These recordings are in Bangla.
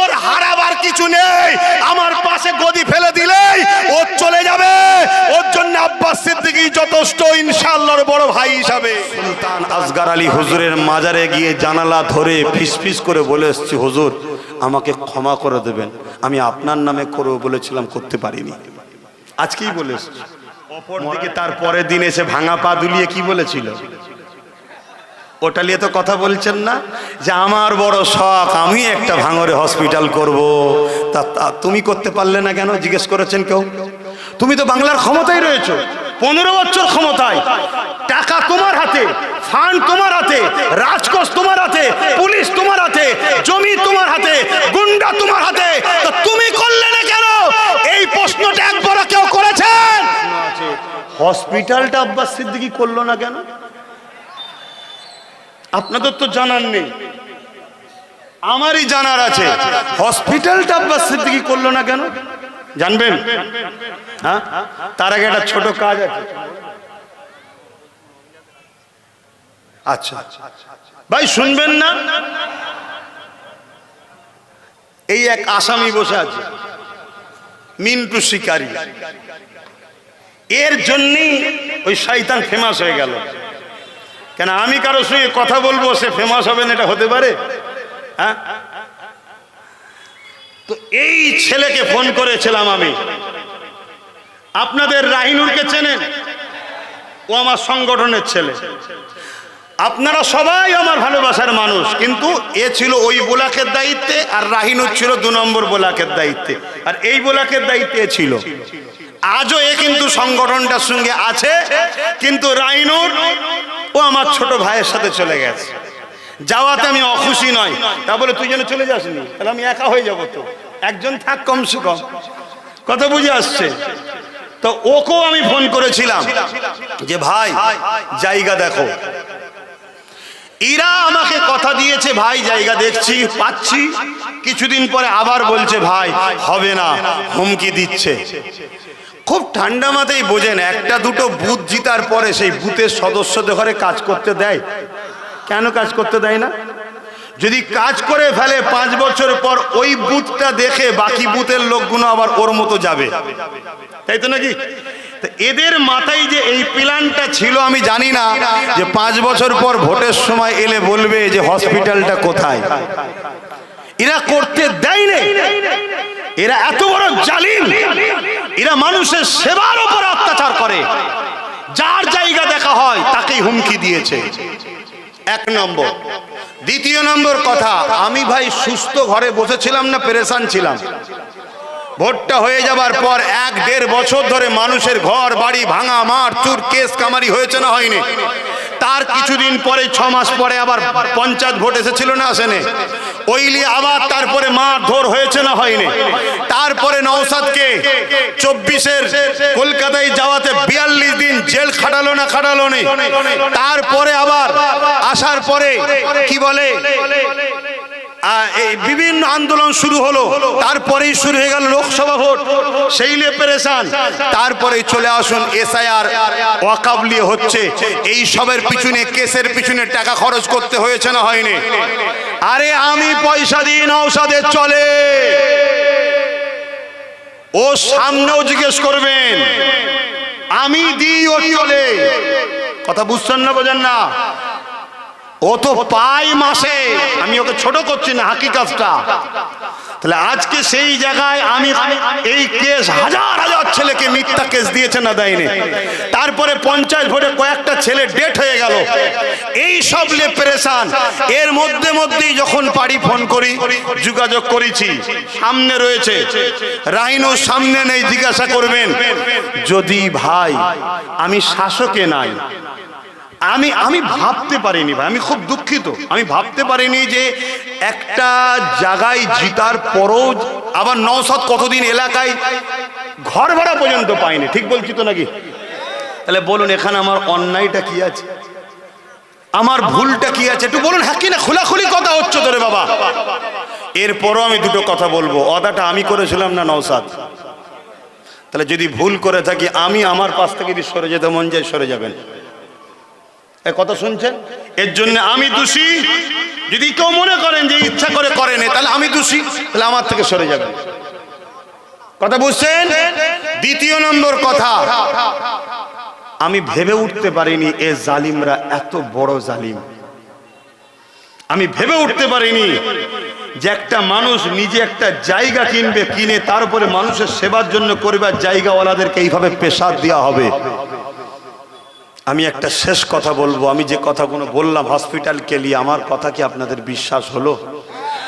ওর হারাবার কিছু নেই। আমার পাশে গদি ফেলে দিলেই ও চলে যাবে। ওর জন্য আব্বাস সিদ্দিকী যথেষ্ট ইনশাআল্লাহর বড় ভাই হিসাবে। সুলতান আসগর আলী হুজুরের মাজারে গিয়ে জানালা ধরে ফিসফিস করে বলে এসেছি, হুজুর আমাকে ক্ষমা করে দেবেন, আমি আপনার নামে করব বলেছিলাম, করতে পারিনি। আজকেই বলে এসেছি। অপরদিকে তার পরের দিন এসে ভাঙা পা দুলিয়ে কি বলেছিল? ওটা নিয়ে তো কথা বলছেন না, যে আমার বড় শখ আমি একটা ভাঙরে হসপিটাল করব। তা তুমি করতে পারলে না কেন জিজ্ঞেস করেছেন কেউ? তুমি তো বাংলার ক্ষমতায় রয়েছো, 15 বছর ক্ষমতায়, টাকা তোমার হাতে, ফান্ড তোমার হাতে, রাজকোষ তোমার হাতে, পুলিশ তোমার হাতে, জমি তোমার হাতে, গুন্ডা তোমার হাতে, তো তুমি করলে না কেন? এই প্রশ্নটা একবার কেউ করেছেন? হসপিটালটা আব্বাস সিদ্দিকী করলো না কেন? আপনাদের তো জানার নেই, আমারই জানার আছে। হসপিটালটা আব্বাস সিদ্দিকী করলো না কেন জানবেন? হ্যাঁ, তার আগে একটা ছোট কাজ আছে। আচ্ছা ভাই শুনবেন না? এই এক আসামি বসে আছে, মিন্টু শিকারী। এর জন্যই ওই শয়তান ফেমাস হয়ে গেল। কেন আমি কারো সঙ্গে কথা বলবো সে ফেমাস হবে না, এটা হতে পারে? হ্যাঁ, তো এই ছেলেকে ফোন করেছিলাম আমি। আপনাদের রাহিনুরকে চেনেন? ও আমার সংগঠনের ছেলে। আপনারা সবাই আমার ভালোবাসার মানুষ, কিন্তু এ ছিল ওই ব্লকের দায়িত্বে, আর রাহিনুর ছিল 2 নম্বর ব্লকের দায়িত্বে, আর এই ব্লকের দায়িত্বে ছিল। আজও এ কিন্তু সংগঠনটার সঙ্গে আছে, কিন্তু রাহিনুর ও আমার ছোট ভাইয়ের সাথে চলে গেছে। যাওয়াতে আমি অখুশি নয়। তা বলে তুই যেন চলে যাসনি, তাহলে আমি একা হয়ে যাবো। তো একজন থাক কমসে কম, কথা বুঝে আসছে? তো ওকেও আমি ফোন করেছিলাম যে ভাই জায়গা দেখো। এরা আমাকে কথা দিয়েছে ভাই জায়গা দেখছি, পাচ্ছি। কিছুদিন পরে আবার বলছে ভাই হবে না, হুমকি দিচ্ছে। খুব ঠান্ডা মাথায় বোঝেন, একটা দুটো বুথ জিতার পরে সেই বুথের সদস্যদের ঘরে কাজ করতে দেয়? কেন কাজ করতে দেয় না? যদি কাজ করে ফেলে 5 বছর পর ওই বুথটা দেখে বাকি বুথের লোকগুলো আবার ওর মতো যাবে, তাই তো নাকি? এদের মাথায় যে এই প্ল্যানটা ছিল আমি জানি না, যে 5 বছর পর ভোটের সময় এলে বলবে যে হসপিটালটা কোথায়। এরা করতে দেয় না। এরা এত বড় জালিম, এরা মানুষের সেবার উপর অত্যাচার করে। যার জায়গা দেখা হয় তাকেই হুমকি দিয়েছে, 1 নম্বর। দ্বিতীয় নম্বর কথা, আমি ভাই সুস্থ ঘরে বসেছিলাম না, পেরেশান ছিলাম। ভোটটা হয়ে যাবার পর 1-1.5 বছর ধরে মানুষের ঘর বাড়ি ভাঙা, মার চুর, কেস কামারি হয়েছে না হয়নি? তার কিছুদিন পরে 6 মাস পরে আবার পঞ্চায়েত ভোট এসেছিল না, আসেনি? ওইলি আবার তারপরে মারধর হয়েছে না হয়নি? তারপরে নওশাদকে 24-এর কলকাতায় যাওয়াতে 42 দিন জেল খাটালো না, খাটালো নি? তারপরে আবার আসার পরে কি বলে এই বিভিন্ন আন্দোলন শুরু হলো, তারপরেই শুরু হয়ে গেল লোকসভা ভোট, সেই নিয়ে পেরেশান। তারপরে চলে আসুন এসআইআর, ওয়াকফ নিয়ে হচ্ছে। এই সবের পিছনে, কেসের পিছনে টাকা খরচ করতে হয়েছে না হয়নি? আরে আমি পয়সা দিই নওশাদের চলে, ও সামনেও জিজ্ঞেস করবেন, আমি দিই ও চলে। কথা বুঝছেন না, বোঝেন না? ও তো পাই মাসে, আমি ওকে ছোট করছি না, হাকিকাতটা। তাহলে আজকে সেই জায়গায় আমি এই কেস হাজার হাজার ছেলেকে মিথ্যা কেস দিয়েছে না, দেয়নি? তারপরে পঞ্চায়েত ভোটে কয়েকটা ছেলে ডেট হয়ে গেল, এই সব নিয়ে পেরেশান। এর মধ্যেই যখন পারি ফোন করি, যোগাযোগ করেছি, সামনে রয়েছে রাহিনুর, সামনে নেই, জিজ্ঞাসা করবেন। যদি ভাই আমি শাসকে নাই, আমি ভাবতে পারিনি ভাই, আমি খুব দুঃখিত, আমি ভাবতে পারিনি যে একটা জায়গায় জিতার পরও আবার নওশাদ কতদিন এলাকায় ঘর ভাড়া পর্যন্ত পাইনি। ঠিক বলছি তো নাকি? তাহলে বলুন এখানে আমার অন্যায়টা কি আছে, আমার ভুলটা কি আছে? একটু বলুন, হ্যাঁ কি না? খোলাখুলি কথা হচ্ছে তোরে বাবা। এরপরও আমি দুটো কথা বলবো, অদাটা আমি করেছিলাম না নওশাদ। তাহলে যদি ভুল করে থাকি, আমি আমার পাশ থেকে যদি সরে যেতে মন যায় সরে যাবেন। কথা শুনছেন? এর জন্য আমি দোষী যদি কেউ মনে করেন যে ইচ্ছা করে করেন তাহলে আমি দোষী, তাহলে আমার থেকে সরে যাবেন। কথা বুঝছেন? দ্বিতীয় নম্বর কথা, আমি ভেবে উঠতে পারিনি এ জালিমরা এত বড় জালিম। আমি ভেবে উঠতে পারিনি যে একটা মানুষ নিজে একটা জায়গা কিনবে, কিনে তার উপরে মানুষের সেবার জন্য করবে, জায়গাওয়ালাদেরকে এইভাবে পেশাদ দেওয়া হবে। আমি একটা শেষ কথা বলবো, আমি যে কথাগুলো বললাম হসপিটালকে নিয়ে, আমার কথা কি আপনাদের বিশ্বাস হলো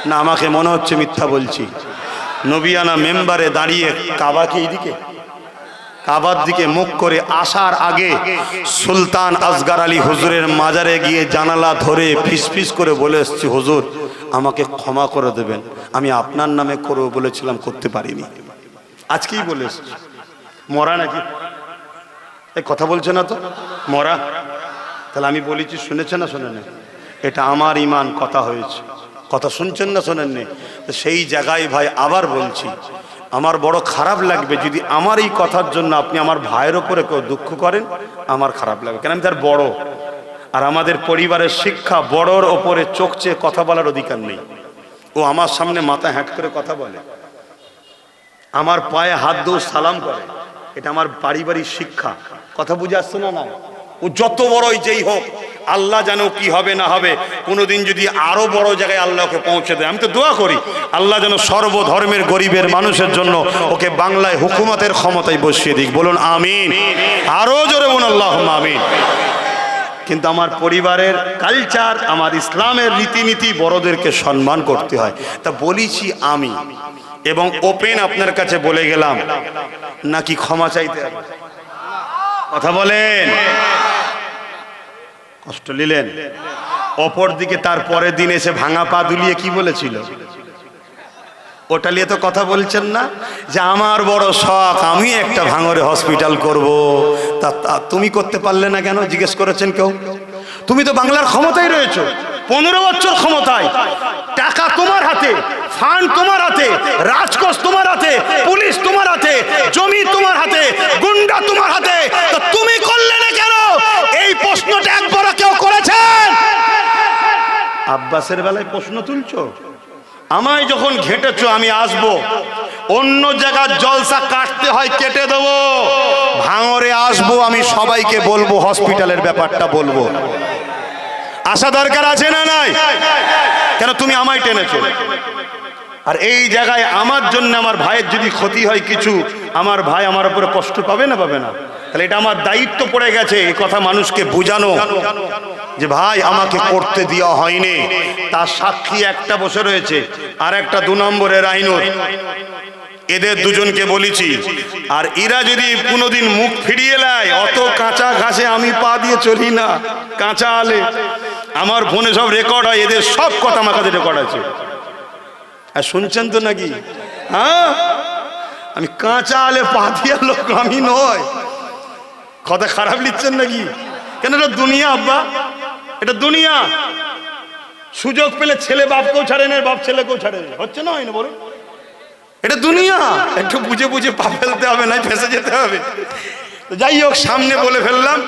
না আমাকে মনে হচ্ছে মিথ্যা বলছি? নবিয়ানা মেম্বারে দাঁড়িয়ে কাবাকে এইদিকে, কাবার দিকে মুখ করে আসার আগে সুলতান আসগার আলী হুজুরের মাজারে গিয়ে জানালা ধরে ফিসফিস করে বলে এসছি, হুজুর আমাকে ক্ষমা করে দেবেন, আমি আপনার নামে করবো বলেছিলাম, করতে পারিনি। আজকেই বলে এসছি। মরা নাকি এই কথা বলছে না তো? মরা? তাহলে আমি বলেছি, শুনেছে না শোনেন? এটা আমার ইমান কথা হয়েছে। কথা শুনছেন না শোনেননি? সেই জায়গায় ভাই আবার বলছি, আমার বড় খারাপ লাগবে যদি আমার এই কথার জন্য আপনি আমার ভাইয়ের ওপরে কেউ দুঃখ করেন, আমার খারাপ লাগবে। কেন? আমি তার বড়, আর আমাদের পরিবারের শিক্ষা বড়র ওপরে চোখ চেয়ে কথা বলার অধিকার নেই। ও আমার সামনে মাথা হ্যাঁট করে কথা বলে, আমার পায়ে হাত দিয়ে সালাম করে, এটা আমার পারিবারিক শিক্ষা। কথা বুঝে আসছে না? না, ও যত বড়ই যেই হোক, আল্লাহ জানো কি হবে না হবে, কোনোদিন যদি আরো বড় জায়গায় আল্লাহকে পৌঁছে দেয়, আমি তো দোয়া করি আল্লাহ যেন সর্বধর্মের গরিবের মানুষের জন্য ওকে বাংলায় হুকুমতের ক্ষমতায় বসিয়ে দিক। বলুন আমিন। আরো জোরে বলুন আল্লাহুম্মা আমিন। কিন্তু আমার পরিবারের কালচার, আমার ইসলামের রীতিনীতি, বড়দেরকে সম্মান করতে হয়। তা বলেছি আমি, এবং ওপেন আপনার কাছে বলে গেলাম, নাকি ক্ষমা চাইতে হবে? কথা বলেন। কষ্ট নিলেন? অপর দিকে তার পরের দিন এসে ভাঙা পা দুলিয়ে কি বলেছিল? ওটা নিয়ে তো কথা বলছেন না, যে আমার বড় শখ, আমি একটা ভাঙরে হসপিটাল করব। তা তুমি করতে পারলে না কেন? জিজ্ঞেস করেছেন কেউ? তুমি তো বাংলার ক্ষমতায় রয়েছো, 15 বছর ক্ষমতায়, টাকা তোমার হাতে, ফান্ড তোমার হাতে, রাজকোষ তোমার হাতে, পুলিশ তোমার হাতে, জমি তোমার হাতে, গুন্ডা তোমার হাতে, তো তুমি করলে না কেন? এই প্রশ্নটা একবার কেউ করেছেন? আব্বাসের বেলায় প্রশ্ন তুলছো? আমায় যখন ঘেটেছো আমি আসবো, অন্য জায়গার জলসা কাটতে হয় কেটে দেবো, ভাঙরে আসবো, আমি সবাইকে বলবো, হসপিটালের ব্যাপারটা বলবো। আসা দরকার আছে না নাই? কেন তুমি আমায় টেনেছো? আর এই জায়গায় আমার জন্য আমার ভাইয়ের যদি ক্ষতি হয় কিছু, আমার ভাই আমার উপরে কষ্ট পাবে না? পাবে না? তাহলে এটা আমার দায়িত্ব পড়ে গেছে এই কথা মানুষকে বোঝানো, যে ভাই আমাকে করতে দেওয়া হয়নি। তার সাক্ষী একটা বসে রয়েছে, আর একটা 2 নম্বরের রাহিনুর। এদের দুজনকে বলেছি, আর এরা যদি কোনোদিন মুখ ফিরিয়ে নেয়, অত কাঁচা ঘাসে আমি পা দিয়ে চলি না, কাঁচা আলে। আমার ফোনে সব রেকর্ড হয়, এদের সব কথা আমার কাছে রেকর্ড আছে। আর শুনছেন তো নাকি? হ্যাঁ, আমি কাঁচা আলে পা দিয়ে লোক আমি নয়। কথা খারাপ লিখছেন নাকি? কেন? এটা দুনিয়া আব্বা, এটা দুনিয়া। সুযোগ পেলে ছেলে বাপকেও ছাড়ে না, বাপ ছেলেকেও ছাড়ে না। হচ্ছে না? হয় না? বলুন, এটা দুনিয়া। একটু বুঝে বুঝে পা ফেলতে হবে, না ফেঁসে যেতে হবে। তো যাই হোক, সামনে বলে ফেললাম।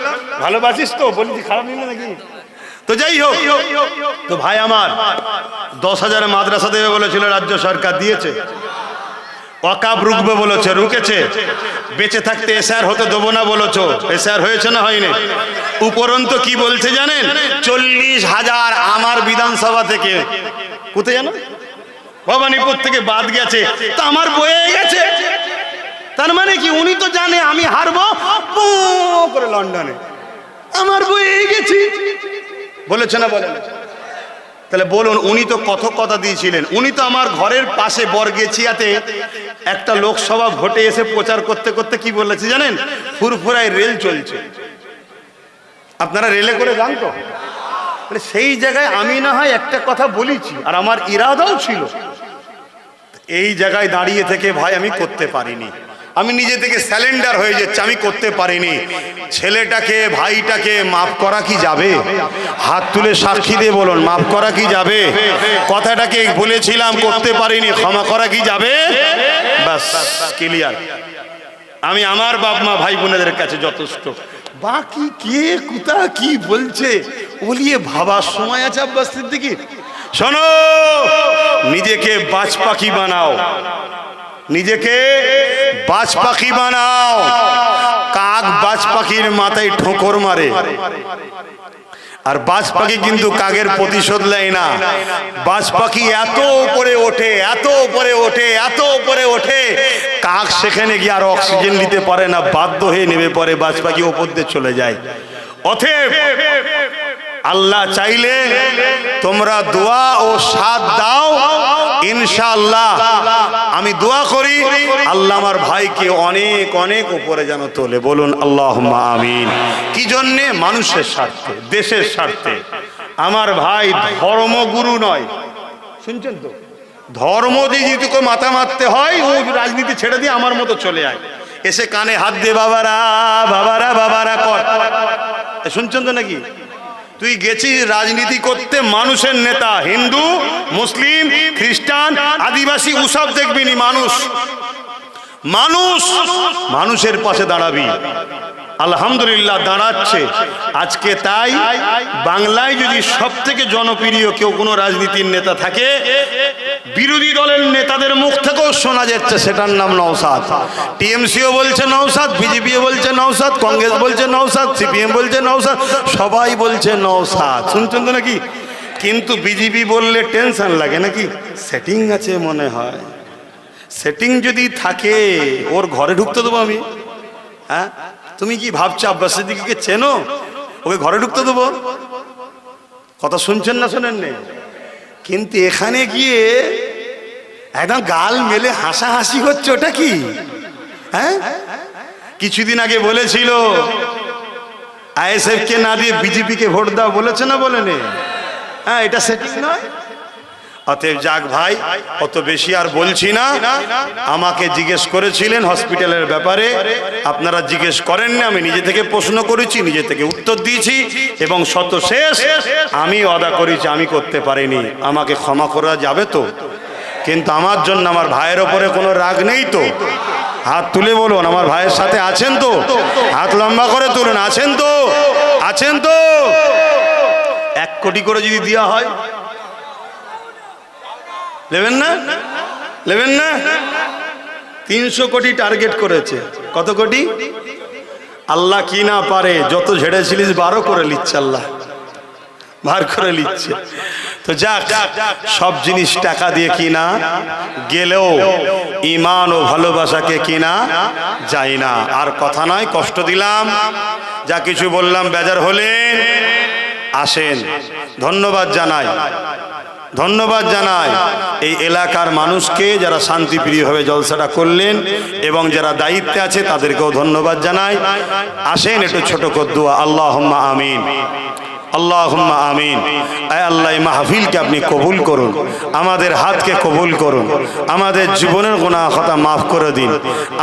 ভালোবাসিস তো? বলেছি, খারাপ নিলে নাকি? তো যাই হোক, তো ভাই আমার 10,000 মাদ্রাসা দেবে বলেছিল, রাজ্য সরকার দিয়েছে। ওয়াকাব রুকবে বলেছে, রুকেছে। বেঁচে থাকতে এসআর হতে দেবো না বলেছো, এসআর হয়েছে না হয়নি? উপরন্ত কি বলছে জানেন? 40,000 আমার বিধানসভা থেকে, কোথায় জানো, ভবানীপুর থেকে বাদ গেছে, তো আমার বয়ে গেছে। তার মানে কি? উনি তো জানে আমি হারবো করে লন্ডনে, আমার বয়ে গেছি। বলেছে না? বলেন। তাহলে বলুন, উনি তো কত কথা দিয়েছিলেন। উনি তো আমার ঘরের পাশে বরগেছিয়াতে একটা লোকসভা ভোটে এসে প্রচার করতে করতে কি বলেছে জানেন? ফুরফুরায় রেল চলছে। আপনারা রেলে করে যান তো? মানে সেই জায়গায় আমি না হয় একটা কথা বলেছি, আর আমার ইরাদাও ছিল। এই জায়গায় দাঁড়িয়ে থেকে ভাই আমি করতে পারিনি। আমি নিজে থেকে স্যালেন্ডার হয়ে যাচ্ছি, আমি করতে পারিনি। ছেলেটাকে, ভাইটাকে মাফ করা কি যাবে? হাত তুলে সাক্ষী দিয়ে বলুন, মাফ করা কি যাবে? কথাটাকে বলেছিলাম, করতে পারিনি, ক্ষমা করা কি যাবে? বাস, ক্লিয়ার। আমি আমার বাপ মা ভাই বোনেদের কাছে যথেষ্ট। বাকি কে কোথা কি বলছে ওলিয়ে ভাবার সময় আছে আব্বাস সিদ্দিকী? শোনো, নিজেকে বাজ পাখি বানাও, নিজেকে বাজ পাখি বানাও। কাক বাজ পাখির মাথায় ঠোকর মারে, আর বাজ পাখি কিন্তু কাকের প্রতিশোধ নেয় না। বাজ পাখি এত উপরে ওঠে, এত উপরে ওঠে, এত উপরে ওঠে, কাক সেখানে গিয়ে আর অক্সিজেন নিতে পারে না, বাধ্য হয়ে নেমে পড়ে, বাজ পাখি উপর দিয়ে চলে যায়। অতএব আল্লাহ চাইলে তোমরা দোয়া ও সাথ দাও, ইনশাআল্লাহ আমি দোয়া করি আল্লাহ আমার ভাইকে অনেক অনেক উপরে যেন তোলে। বলুন আল্লাহুম্মা আমিন। কি জন্যে? মানুষের স্বার্থে, দেশের স্বার্থে। আমার ভাই ধর্মগুরু নয়, শুনছেন তো? ধর্ম দিয়ে যদি তোকে মাথা মারতে হয়, ও রাজনীতি ছেড়ে দিয়ে আমার মতো চলে আয়, এসে কানে হাত দিয়ে বাবারা বাবারা বাবারা কর। শুনছেন তো নাকি? তুই গেছিস রাজনীতি করতে, মানুষের নেতা, হিন্দু মুসলিম খ্রিস্টান আদিবাসী ওসব দেখবি নি, মানুষ মানুষ মানুষের পাশে দাঁড়াবি। আলহামদুলিল্লাহ দাঁড়াচ্ছে আজকে। তাই বাংলায় যদি সব থেকে জনপ্রিয় কেউ কোনো রাজনীতির নেতা থাকে, বিরোধী দলের নেতাদের মুখ থেকেও শোনা যাচ্ছে সেটার নাম নওশাদ। টিএমসিও বলছে নওশাদ, বিজেপিও বলছে নওশাদ, কংগ্রেস বলছে নওশাদ, সিপিএম বলছে নওশাদ, সবাই বলছে নওশাদ। শুনছেন তো নাকি? কিন্তু বিজেপি বললে টেনশন লাগে নাকি? সেটিং আছে মনে হয়। সেটিং যদি থাকে ওর ঘরে ঢুকতে দেবো আমি? হ্যাঁ, তুমি কি ভাবছো আব্বাস সিদ্দিকীকে চেনো? ওকে ঘরে ঢুকতে দেবো? কথা শুনছেন না শোনেন নে? কিন্তু এখানে গিয়ে একদম গাল মেলে হাসাহাসি হচ্ছে, ওটা কি? হ্যাঁ, কিছুদিন আগে বলেছিল আইএসএফ কে না দিয়ে বিজেপিকে ভোট দাও, বলেছে না বলেনি? হ্যাঁ, এটা সেটিং নয়। অতএব যাক ভাই, অত বেশি আর বলছি না। আমাকে জিজ্ঞেস করেছিলেন হসপিটালের ব্যাপারে, আপনারা জিজ্ঞেস করেননি, আমি নিজে থেকে প্রশ্ন করেছি, নিজে থেকে উত্তর দিয়েছি, এবং শত শেষ আমি ওয়াদা করেছি আমি করতে পারিনি, আমাকে ক্ষমা করা যাবে তো? কিন্তু আমার জন্য আমার ভাইয়ের ওপরে কোনো রাগ নেই তো? হাত তুলে বলুন, আমার ভাইয়ের সাথে আছেন তো? হাত লম্বা করে তুলুন, আছেন তো? আছেন তো? 1 কোটি করে যদি দেওয়া হয়, নেবেন না? নেবেন না? 300 কোটি টার্গেট করেছে। কত কোটি? আল্লাহ কি না পারে, যত ঝেড়েছিলিস 12 করে নিচ্ছে, আল্লাহ বার করে নিচ্ছে। তো যাক, সব জিনিস টাকা দিয়ে কিনা গেলেও ঈমান ও ভালোবাসাকে কিনা যায় না। আর কথা নয়, কষ্ট দিলাম, যা কিছু বললাম বেজার হলেন, আসেন। ধন্যবাদ জানাই, ধন্যবাদ জানাই এই এলাকার মানুষকে যারা শান্তিপ্রিয়ভাবে জলসাটা করলেন, এবং যারা দায়িত্বে আছে তাদেরকেও ধন্যবাদ জানাই। আসেন একটু ছোট করে দোয়া। আল্লাহুম্মা আমিন, আল্লাহুম্মা আমিন। আয় আল্লাহ, এই মাহফিলকে আপনি কবুল করুন, আমাদের হাতকে কবুল করুন, আমাদের জীবনের গুনাহ খাতা মাফ করে দিন,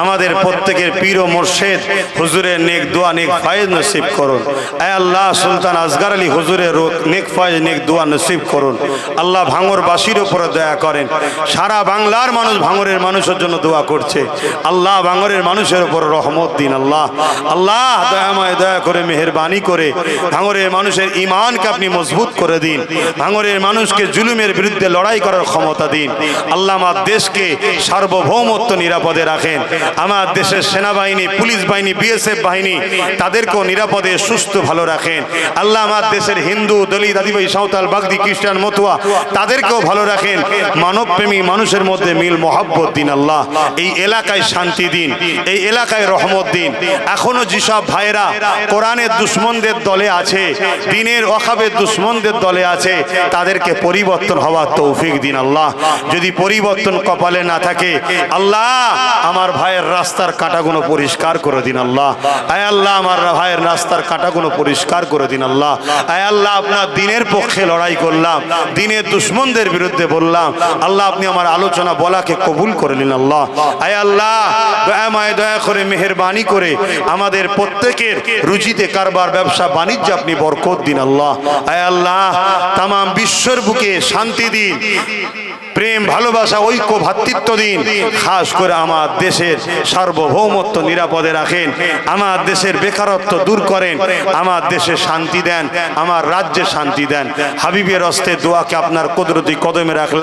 আমাদের প্রত্যেকের পীর ও মুর্শিদ হুজুরের নেক দোয়া নেক ফায়েজ নসিব করুন। আয় আল্লাহ, সুলতান আসগর আলী হুজুরের নেক ফায়েজ নেক দোয়া নসিব করুন। আল্লাহ, ভাঙরবাসীর উপরে দয়া করেন। সারা বাংলার মানুষ ভাঙরের মানুষের জন্য দোয়া করছে, আল্লাহ ভাঙরের মানুষের উপর রহমত দিন। আল্লাহ, আল্লাহ দয়াময়, দয়া করে মেহেরবানি করে ভাঙরের মানুষের ঈমানকে আপনি মজবুত করে দিন, ভাঙরের মানুষকে জুলুমের বিরুদ্ধে লড়াই করার ক্ষমতা দিন। আল্লাহ, আমার দেশকে সার্বভৌমত্ব নিরাপদে রাখেন। আমার দেশের সেনাবাহিনী, পুলিশ বাহিনী, বিএসএফ বাহিনী, তাদেরকেও নিরাপদে সুস্থ ভালো রাখেন। আল্লাহ, আমার দেশের হিন্দু, দলিত, আদিবাসী, সাঁওতাল, বাগদি, খ্রিস্টান, মতুয়া, তাদেরকেও ভালো রাখেন। মানবপ্রেমী মানুষের মধ্যে মিল মহব্বত দিন। আল্লাহ, এই এলাকায় শান্তি দিন, এই এলাকায় রহমত দিন। এখনো যেসব ভাইরা কোরআনের দুশ্মনদের দলে আছে, দিনের ওয়াকাবের দুশ্মনদের দলে আছে, তাদেরকে পরিবর্তন হওয়ার তৌফিক দিন। আল্লাহ, যদি পরিবর্তন কপালে না থাকে, আল্লাহ আমার ভাইয়ের রাস্তার কাঁটাগুলো পরিষ্কার করে দিন। আল্লাহ, আয় আল্লাহ, আমার ভাইয়ের রাস্তার কাঁটাগুলো পরিষ্কার করে দিন। আল্লাহ, আয় আল্লাহ, আপনার দিনের পক্ষে লড়াই করলাম, দিনের দুশ্মনদের বিরুদ্ধে বললাম। আল্লাহ, আপনি আমার আলোচনা বলাকে কবুল করে নিন। আল্লাহ, আয় আল্লাহ, দয়াময়, দয়া করে মেহেরবানি করে আমাদের প্রত্যেকের রুজিতে কারবার, ব্যবসা বাণিজ্য আপনি বরকত দিন। আল্লাহ, আয় আল্লাহ, তামাম বিশ্বর বুকে শান্তি দিন, প্রেম ভালোবাসা ঐক্য ভ্রাতৃত্ব দিন, খাস করে আমার দেশের সার্বভৌমত্ব নিরাপদে রাখেন, আমার দেশের বেকারত্ব দূর করেন, আমার দেশে শান্তি দেন, আমার রাজ্যে শান্তি দেন। হাবিবের হস্তে দোয়াকে আপনার কুদরতি কদমে রাখলাম।